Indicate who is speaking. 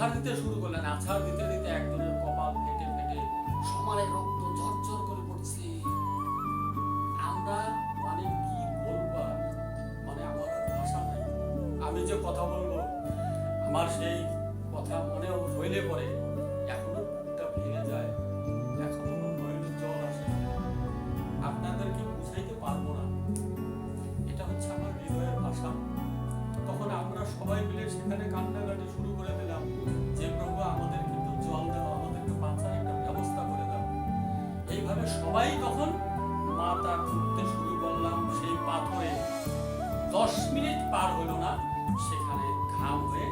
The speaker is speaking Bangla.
Speaker 1: আছাড় দিতে শুরু করলেন। আছাড় দিতে দিতে একজনের কপাল ফেটে ফেটে সমানে রক্ত ঝরঝর করে পড়ছে। আমরা মানে কি বলবো, মানে আমার আর ভাষা নাই। আমি যে কথা বলবো, আমার সেই কথা মনে হইলে পরে এখনো বুকটা ভেঙে যায়, এখনো নয়নের জল আসে। আপনাদেরকে বুঝাইতে পারবো না, এটা হচ্ছে আমার হৃদয়ের ভাষা। তখন আমরা সবাই মিলে সেখানে কান্নাকাটি শুরু করে দিলাম যে প্রভু আমাদের কিন্তু জল দাও, আমাদেরকে বাঁচার একটা ব্যবস্থা করে দাও। এইভাবে সবাই তখন মাথা খুঁড়তে শুরু করলাম সেই পাথরে। 10 মিনিট পার হলো না, সেখানে ঘাম হয়ে